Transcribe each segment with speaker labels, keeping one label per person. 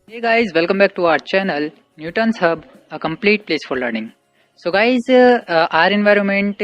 Speaker 1: Hey guys, welcome back to our channel Newton's Hub, a complete place for learning. So guys, our environment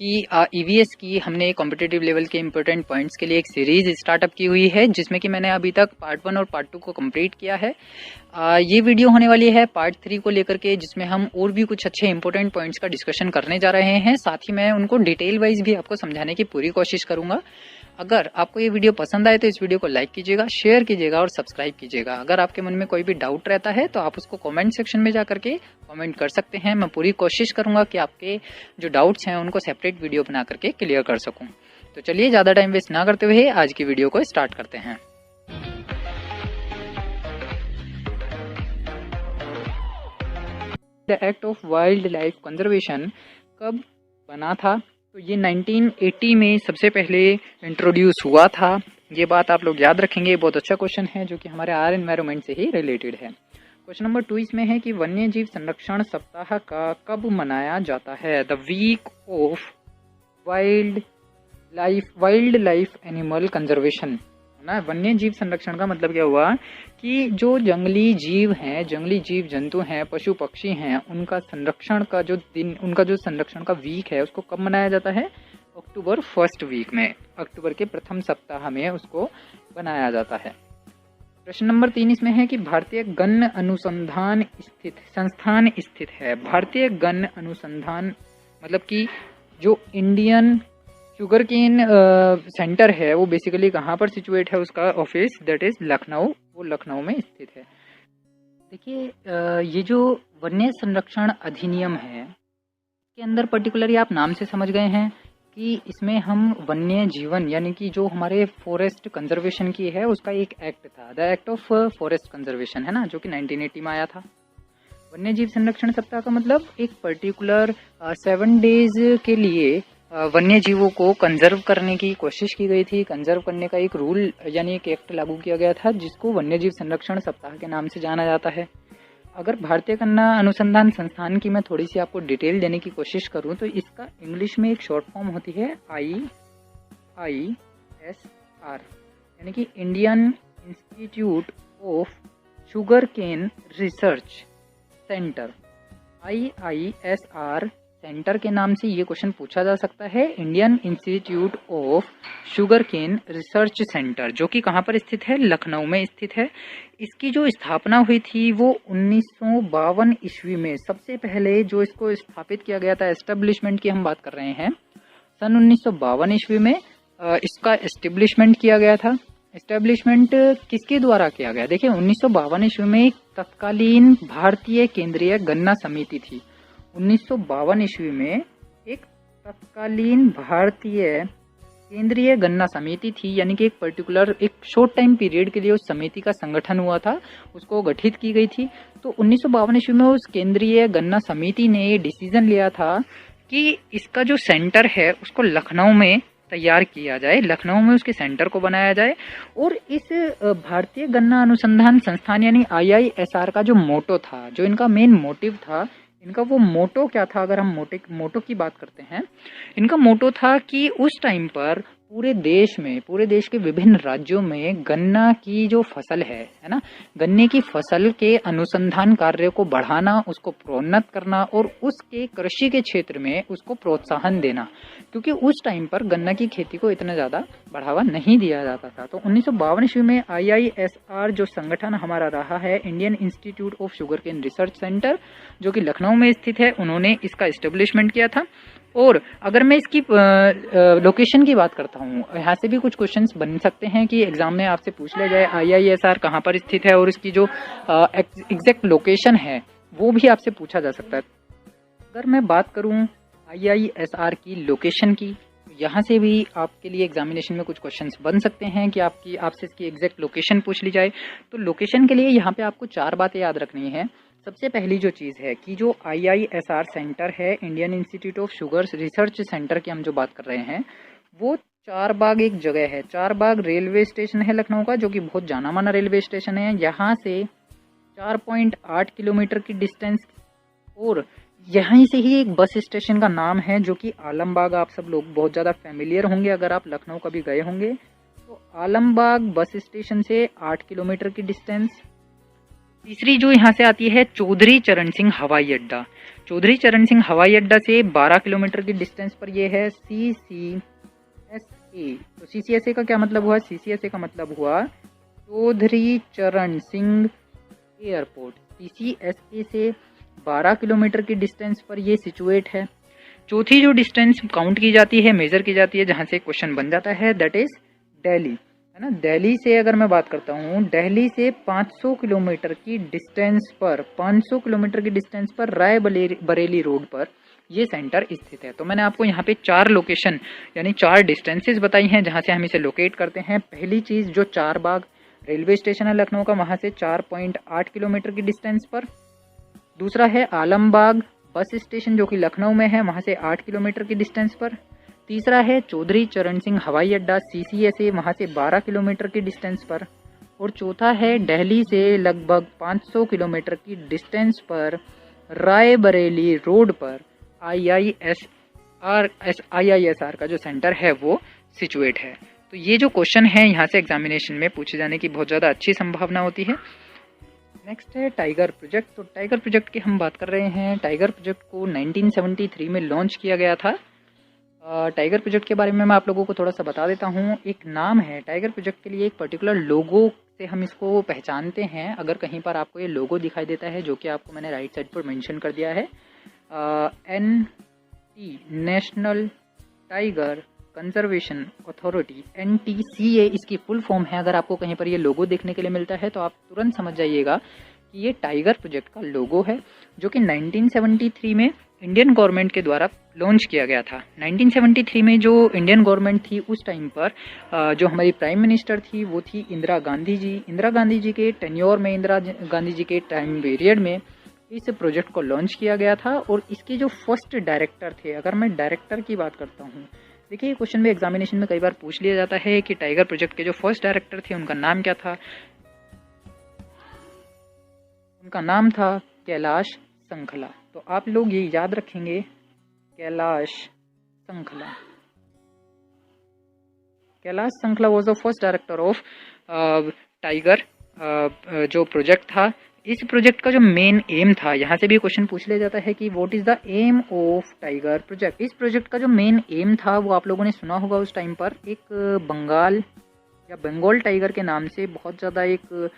Speaker 1: की EVS की हमने competitive level के important points के लिए एक series startup की हुई है जिसमें कि मैंने अभी तक पार्ट 1 और पार्ट 2 को कंप्लीट किया है। ये वीडियो होने वाली है पार्ट 3 को लेकर के, जिसमें हम और भी कुछ अच्छे इंपॉर्टेंट पॉइंट्स का डिस्कशन करने जा रहे हैं। साथ ही मैं उनको डिटेल वाइज भी आपको समझाने की पूरी कोशिश करूंगा। अगर आपको ये वीडियो पसंद आए तो इस वीडियो को लाइक कीजिएगा, शेयर कीजिएगा और सब्सक्राइब कीजिएगा। अगर आपके मन में कोई भी डाउट रहता है तो आप उसको कमेंट सेक्शन में जाकर के कमेंट कर सकते हैं। मैं पूरी कोशिश करूंगा कि आपके जो डाउट्स हैं उनको सेपरेट वीडियो बना करके क्लियर कर सकूं। तो चलिए ज़्यादा टाइम वेस्ट ना करते हुए आज की वीडियो को स्टार्ट करते हैं। The act of wild life conservation कब बना था? तो ये 1980 में सबसे पहले इंट्रोड्यूस हुआ था। ये बात आप लोग याद रखेंगे, बहुत अच्छा क्वेश्चन है जो कि हमारे आर एनवायरमेंट से ही रिलेटेड है। क्वेश्चन नंबर 2 इसमें है कि वन्य जीव संरक्षण सप्ताह का कब मनाया जाता है? The week of wild life animal conservation ना। वन्य जीव संरक्षण का मतलब क्या हुआ कि जो जंगली जीव हैं, जंगली जीव जंतु हैं, पशु पक्षी हैं, उनका संरक्षण का जो दिन, उनका जो संरक्षण का वीक है उसको कब मनाया जाता है? अक्टूबर फर्स्ट वीक में, अक्टूबर के प्रथम सप्ताह में उसको बनाया जाता है। प्रश्न नंबर 3 इसमें है कि भारतीय गण अनुसंधान संस्थान स्थित है। भारतीय गण अनुसंधान मतलब कि जो इंडियन शुगर केन सेंटर है वो बेसिकली कहाँ पर सिचुएट है? उसका ऑफिस दैट इज लखनऊ, वो लखनऊ में स्थित है। देखिए, ये जो वन्य संरक्षण अधिनियम है के अंदर पर्टिकुलरली आप नाम से समझ गए हैं कि इसमें हम वन्य जीवन यानी कि जो हमारे फॉरेस्ट कंजर्वेशन की है उसका एक एक्ट था, the act of forest conservation है ना, जो कि 1980 में आया था। वन्य जीव संरक्षण सप्ताह का मतलब एक पर्टिकुलर 7 डेज के लिए वन्य जीवों को कंजर्व करने की कोशिश की गई थी। कंजर्व करने का एक रूल यानी एक एक्ट लागू किया गया था जिसको वन्य जीव संरक्षण सप्ताह के नाम से जाना जाता है। अगर भारतीय गण अनुसंधान संस्थान की मैं थोड़ी सी आपको डिटेल देने की कोशिश करूं तो इसका इंग्लिश में एक शॉर्ट फॉर्म होती है IISR यानी कि Indian Institute of Sugar Cane Research Centre. IISR centre के नाम से ये क्वेश्चन पूछा जा सकता है। Indian Institute of Sugar Cane Research Centre, जो कि कहाँ पर स्थित है? लखनऊ में स्थित है। इसकी जो स्थापना हुई थी वो 1952 ईस्वी में। सबसे पहले जो इसको स्थापित किया गया था, एस्टेब्लिशमेंट की हम बात कर रहे हैं, सन 1952 ईस्वी में इसका एस्टेब्लिशमेंट किया गया था। एस्टेब्लिशमेंट किसके द्वारा किया गया? देखिए, 1952 ईस्वी में एक तत्कालीन भारतीय केंद्रीय गन्ना समिति थी। 1952 ईस्वी में एक तत्कालीन भारतीय केंद्रीय गन्ना समिति थी, यानी कि एक पर्टिकुलर एक शॉर्ट टाइम पीरियड के लिए उस समिति का संगठन हुआ था, उसको गठित की गई थी। तो 1952 ईस्वी में उस केंद्रीय गन्ना समिति ने ये डिसीजन लिया था कि इसका जो सेंटर है उसको लखनऊ में तैयार किया जाए, लखनऊ में उसके सेंटर को बनाया जाए। और इस भारतीय गन्ना अनुसंधान संस्थान यानी IISR का जो मोटो था, जो इनका मेन मोटिव था, इनका वो मोटो क्या था? अगर हम मोटो की बात करते हैं, इनका मोटो था कि उस टाइम पर पूरे देश के विभिन्न राज्यों में गन्ना की जो फसल है ना, गन्ने की फसल के अनुसंधान कार्य को बढ़ाना, उसको प्रोन्नत करना और उसके कृषि के क्षेत्र में उसको प्रोत्साहन देना, क्योंकि उस टाइम पर गन्ना की खेती को इतना ज़्यादा बढ़ावा नहीं दिया जाता था। तो 1952 ईस्वी में IISR जो संगठन हमारा रहा है, Indian Institute of Sugar Cane Research Centre, जो कि लखनऊ में स्थित है, उन्होंने इसका एस्टेब्लिशमेंट किया था। और अगर मैं इसकी लोकेशन की बात करता हूँ, यहाँ से भी कुछ क्वेश्चंस बन सकते हैं कि एग्जाम में आपसे पूछ लिया जाए IISR कहाँ पर स्थित है और इसकी जो एग्जैक्ट लोकेशन है वो भी आपसे पूछा जा सकता है। अगर मैं बात करूँ IISR की लोकेशन की, यहाँ से भी आपके लिए एग्जामिनेशन में कुछ क्वेश्चंस बन सकते हैं कि आपसे इसकी एग्जैक्ट लोकेशन पूछ ली जाए। तो लोकेशन के लिए यहाँ पे आपको 4 बातें याद रखनी है। सबसे पहली जो चीज़ है कि जो IISR सेंटर है, Indian Institute of sugar research centre की हम जो बात कर रहे हैं, वो 4 बाग एक जगह है। 4 बाग रेलवे स्टेशन है लखनऊ का, जो कि बहुत जाना माना रेलवे स्टेशन है। यहाँ से 4.8 किलोमीटर की डिस्टेंस, और यहीं से ही एक बस स्टेशन का नाम है जो कि आलमबाग। आप सब लोग बहुत ज़्यादा फैमिलियर होंगे अगर आप लखनऊ कभी गए होंगे। तो आलमबाग बस स्टेशन से 8 किलोमीटर की डिस्टेंस तीसरी जो यहाँ से आती है चौधरी चरण सिंह हवाई अड्डा। चौधरी चरण सिंह हवाई अड्डा से 12 किलोमीटर की डिस्टेंस पर ये है CCSA। तो CCSA का क्या मतलब हुआ? CCSA का मतलब हुआ चौधरी चरण सिंह एयरपोर्ट। CCSA से 12 किलोमीटर की डिस्टेंस पर ये सिचुएट है। चौथी जो डिस्टेंस काउंट की जाती है, मेजर की जाती है, जहाँ से क्वेश्चन बन जाता है, दैट इज दिल्ली, है ना। दिल्ली से अगर मैं बात करता हूँ, दिल्ली से 500 किलोमीटर की डिस्टेंस पर, 500 किलोमीटर की डिस्टेंस पर राय बरेली रोड पर ये सेंटर स्थित है। तो मैंने आपको यहाँ पे 4 लोकेशन यानी 4 डिस्टेंसेस बताई हैं जहाँ से हम इसे लोकेट करते हैं। पहली चीज़ जो चारबाग रेलवे स्टेशन है लखनऊ का, वहाँ से 4.8 किलोमीटर की डिस्टेंस पर। दूसरा है आलमबाग बस स्टेशन जो कि लखनऊ में है, वहाँ से 8 किलोमीटर की डिस्टेंस पर। तीसरा है चौधरी चरण सिंह हवाई अड्डा CCSA, वहाँ से 12 किलोमीटर की डिस्टेंस पर। और चौथा है दिल्ली से लगभग 500 किलोमीटर की डिस्टेंस पर रायबरेली रोड पर IISR का जो सेंटर है वो सिचुएट है। तो ये जो क्वेश्चन है यहाँ से एग्जामिनेशन में पूछे जाने की बहुत ज़्यादा अच्छी संभावना होती है। नेक्स्ट है टाइगर प्रोजेक्ट। तो टाइगर प्रोजेक्ट की हम बात कर रहे हैं। टाइगर प्रोजेक्ट को 1973 में लॉन्च किया गया था। टाइगर प्रोजेक्ट के बारे में मैं आप लोगों को थोड़ा सा बता देता हूँ। एक नाम है टाइगर प्रोजेक्ट के लिए, एक पर्टिकुलर लोगो से हम इसको पहचानते हैं। अगर कहीं पर आपको ये लोगो दिखाई देता है, जो कि आपको मैंने राइट साइड पर मेंशन कर दिया है, NT national tiger conservation authority, NTCA इसकी फुल फॉर्म है। अगर आपको कहीं पर ये लोगो देखने के लिए मिलता है तो आप तुरंत समझ जाइएगा कि ये टाइगर प्रोजेक्ट का लोगो है, जो कि 1973 में इंडियन गवर्नमेंट के द्वारा लॉन्च किया गया था। 1973 में जो इंडियन गवर्नमेंट थी उस टाइम पर जो हमारी प्राइम मिनिस्टर थी वो थी इंदिरा गांधी जी। इंदिरा गांधी जी के टेन्योर में, इंदिरा गांधी जी के टाइम पीरियड में इस प्रोजेक्ट को लॉन्च किया गया था। और इसके जो फर्स्ट डायरेक्टर थे, अगर मैं डायरेक्टर की बात करता हूँ, देखिए क्वेश्चन में एग्जामिनेशन में कई बार पूछ लिया जाता है कि टाइगर प्रोजेक्ट के जो फर्स्ट डायरेक्टर थे उनका नाम क्या था। उनका नाम था कैलाश संखला। तो आप लोग ये याद रखेंगे, कैलाश संखला। कैलाश संखला was the first director of tiger जो प्रोजेक्ट था। इस प्रोजेक्ट का जो मेन एम था, यहाँ से भी क्वेश्चन पूछ लिया जाता है कि what is the aim of tiger project. इस प्रोजेक्ट का जो मेन एम था वो आप लोगों ने सुना होगा उस टाइम पर, एक बंगाल या बंगाल टाइगर के नाम से बहुत ज़्यादा एक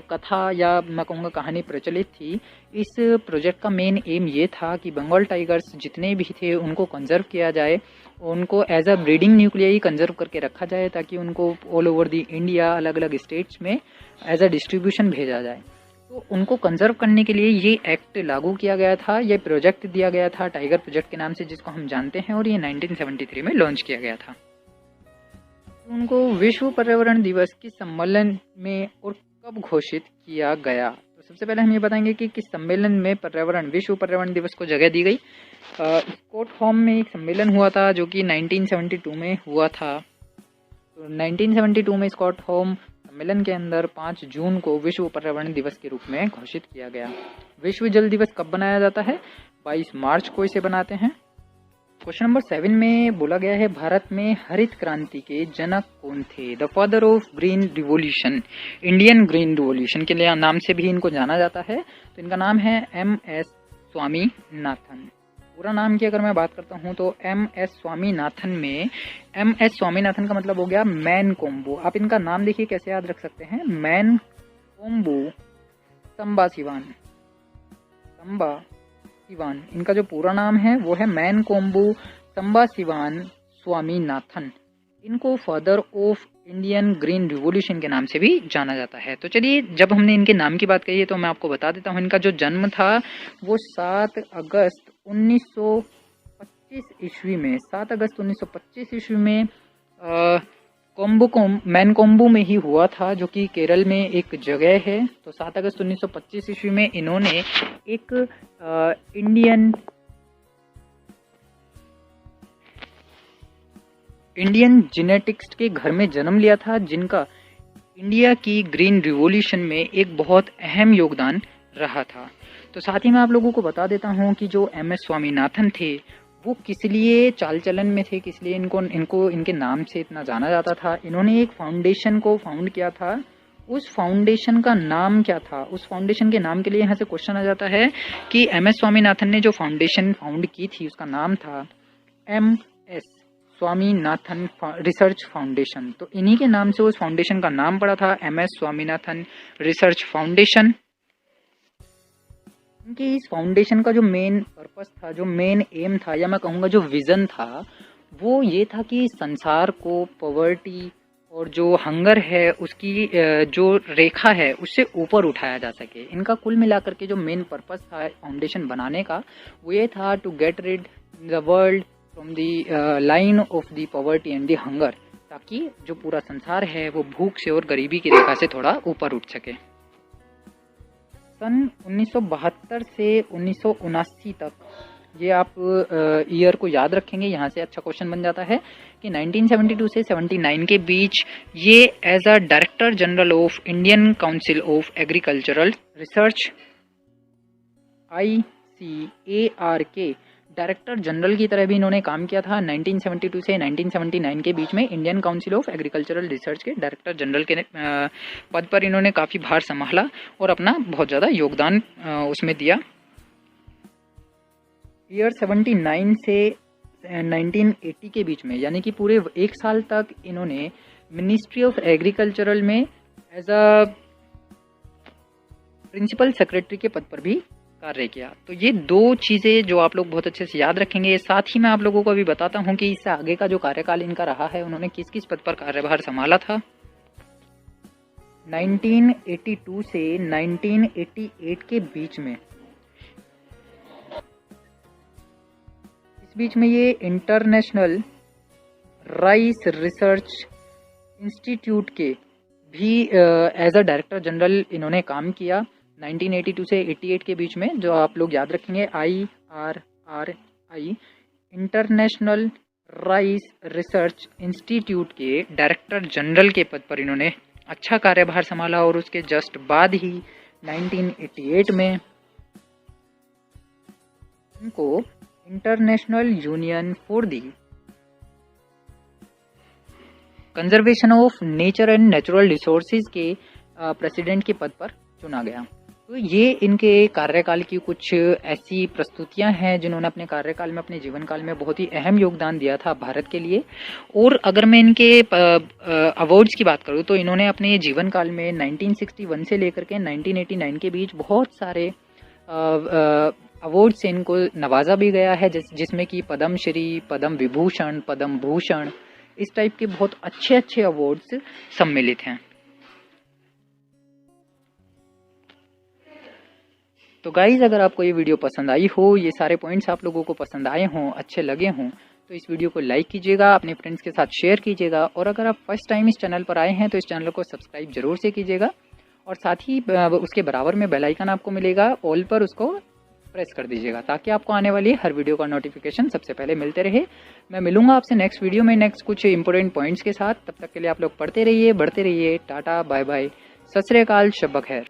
Speaker 1: कथा या मैं कहूँगा कहानी प्रचलित थी। इस प्रोजेक्ट का मेन एम ये था कि बंगाल टाइगर्स जितने भी थे उनको कंजर्व किया जाए, उनको as a breeding nuclei conserve करके रखा जाए, ताकि उनको ऑल ओवर दी इंडिया अलग अलग स्टेट्स में एज अ डिस्ट्रीब्यूशन भेजा जाए। तो उनको कंजर्व करने के लिए ये एक्ट लागू किया गया था, ये प्रोजेक्ट दिया गया था टाइगर प्रोजेक्ट के नाम से, जिसको हम जानते हैं, और ये 1973 में लॉन्च किया गया था। उनको विश्व पर्यावरण दिवस के सम्मेलन में और कब घोषित किया गया? तो सबसे पहले हम ये बताएंगे कि किस सम्मेलन में विश्व पर्यावरण दिवस को जगह दी गई। स्टॉकहोम में एक सम्मेलन हुआ था जो कि 1972 में हुआ था। तो 1972 में स्टॉकहोम सम्मेलन के अंदर 5 जून को विश्व पर्यावरण दिवस के रूप में घोषित किया गया। विश्व जल दिवस कब बनाया जाता है? 22 मार्च को इसे बनाते हैं। क्वेश्चन नंबर 7 में बोला गया है भारत में हरित क्रांति के जनक कौन थे? The father of green revolution, Indian green revolution के लिए नाम से भी इनको जाना जाता है। तो इनका नाम है MS स्वामीनाथन। पूरा नाम की अगर मैं बात करता हूँ तो MS स्वामीनाथन में MS स्वामीनाथन का मतलब हो गया मैन कोम्बो। आप इनका नाम देखिए कैसे याद रख सकते हैं, मैन कोम्बो संबा सिवान। इनका जो पूरा नाम है वो है मैन कोम्बू संबा सिवान स्वामीनाथन। इनको father of Indian green revolution के नाम से भी जाना जाता है। तो चलिए, जब हमने इनके नाम की बात कही है तो मैं आपको बता देता हूँ, इनका जो जन्म था वो 7 अगस्त 1925 ईस्वी में, 7 अगस्त 1925 ईस्वी में मैनकोम्बू में ही हुआ था, जो कि केरल में एक जगह है। तो 7 अगस्त 1925 ईस्वी में इन्होंने एक इंडियन जेनेटिक्स के घर में जन्म लिया था, जिनका इंडिया की ग्रीन रिवॉल्यूशन में एक बहुत अहम योगदान रहा था। तो साथ ही मैं आप लोगों को बता देता हूँ कि जो MS स्वामीनाथन थे वो किस लिए चाल चलन में थे, किस लिए इनको इनके नाम से इतना जाना जाता था। इन्होंने एक फाउंडेशन को फाउंड किया था उस फाउंडेशन का नाम क्या था? उस फाउंडेशन के नाम के लिए यहाँ से क्वेश्चन आ जाता है कि MS स्वामीनाथन ने जो फाउंडेशन फाउंड की थी उसका नाम था MS स्वामीनाथन रिसर्च फाउंडेशन। तो इन्हीं के नाम से उस फाउंडेशन का नाम पड़ा था MS स्वामीनाथन रिसर्च फाउंडेशन। क्योंकि इस फाउंडेशन का जो मेन पर्पस था, जो मेन एम था, या मैं कहूँगा जो विज़न था, वो ये था कि संसार को पॉवर्टी और जो हंगर है उसकी जो रेखा है उससे ऊपर उठाया जा सके। इनका कुल मिलाकर के जो मेन पर्पस था फाउंडेशन बनाने का वो ये था to get rid the world from the line of the poverty and the hunger, ताकि जो पूरा संसार है वो भूख से और गरीबी की रेखा से थोड़ा ऊपर उठ सके। सन 1972 से 1979 तक, ये आप ईयर को याद रखेंगे, यहाँ से अच्छा क्वेश्चन बन जाता है कि 1972 से 79 के बीच ये as a director general of Indian Council of Agricultural Research ICAR के डायरेक्टर जनरल की तरह भी इन्होंने काम किया था। 1972 से 1979 के बीच में Indian Council of Agricultural research के डायरेक्टर जनरल के पद पर इन्होंने काफ़ी भार संभाला और अपना बहुत ज़्यादा योगदान उसमें दिया। ईयर 79 से 1980 के बीच में, यानी कि पूरे एक साल तक इन्होंने मिनिस्ट्री ऑफ एग्रीकल्चरल में एज अ प्रिंसिपल सेक्रेटरी के पद पर भी कार्य किया। तो ये दो चीज़ें जो आप लोग बहुत अच्छे से याद रखेंगे। साथ ही मैं आप लोगों को अभी बताता हूँ कि इससे आगे का जो कार्यकाल इनका रहा है, उन्होंने किस किस पद पर कार्यभार संभाला था। 1982 से 1988 के बीच में, इस बीच में ये इंटरनेशनल राइस रिसर्च इंस्टीट्यूट के भी एज अ डायरेक्टर जनरल इन्होंने काम किया। 1982 से 88 के बीच में, जो आप लोग याद रखेंगे, IRRI international rice research institute के डायरेक्टर जनरल के पद पर इन्होंने अच्छा कार्यभार संभाला। और उसके जस्ट बाद ही 1988 में इनको international union for the conservation of nature and natural resources के प्रेसिडेंट के पद पर चुना गया। तो ये इनके कार्यकाल की कुछ ऐसी प्रस्तुतियां हैं जिन्होंने अपने कार्यकाल में, अपने जीवन काल में बहुत ही अहम योगदान दिया था भारत के लिए। और अगर मैं इनके अवार्ड्स की बात करूं तो इन्होंने अपने जीवन काल में 1961 से लेकर के 1989 के बीच बहुत सारे अवार्ड से इनको नवाजा भी गया है, जिसमें कि पद्म श्री, पद्म विभूषण, पद्म भूषण, इस टाइप के बहुत अच्छे अच्छे अवार्ड्स सम्मिलित हैं। तो गाइज, अगर आपको ये वीडियो पसंद आई हो, ये सारे पॉइंट्स आप लोगों को पसंद आए हों, अच्छे लगे हों, तो इस वीडियो को लाइक कीजिएगा, अपने फ्रेंड्स के साथ शेयर कीजिएगा। और अगर आप फर्स्ट टाइम इस चैनल पर आए हैं तो इस चैनल को सब्सक्राइब जरूर से कीजिएगा। और साथ ही उसके बराबर में बेल आइकन आपको मिलेगा, ऑल पर उसको प्रेस कर दीजिएगा, ताकि आपको आने वाली हर वीडियो का नोटिफिकेशन सबसे पहले मिलते रहे। मैं मिलूंगा आपसे नेक्स्ट वीडियो में नेक्स्ट कुछ इंपॉर्टेंट पॉइंट्स के साथ। तब तक के लिए आप लोग पढ़ते रहिए, बढ़ते रहिए। टाटा, बाय बाय, सत श्री अकाल, शब बखैर।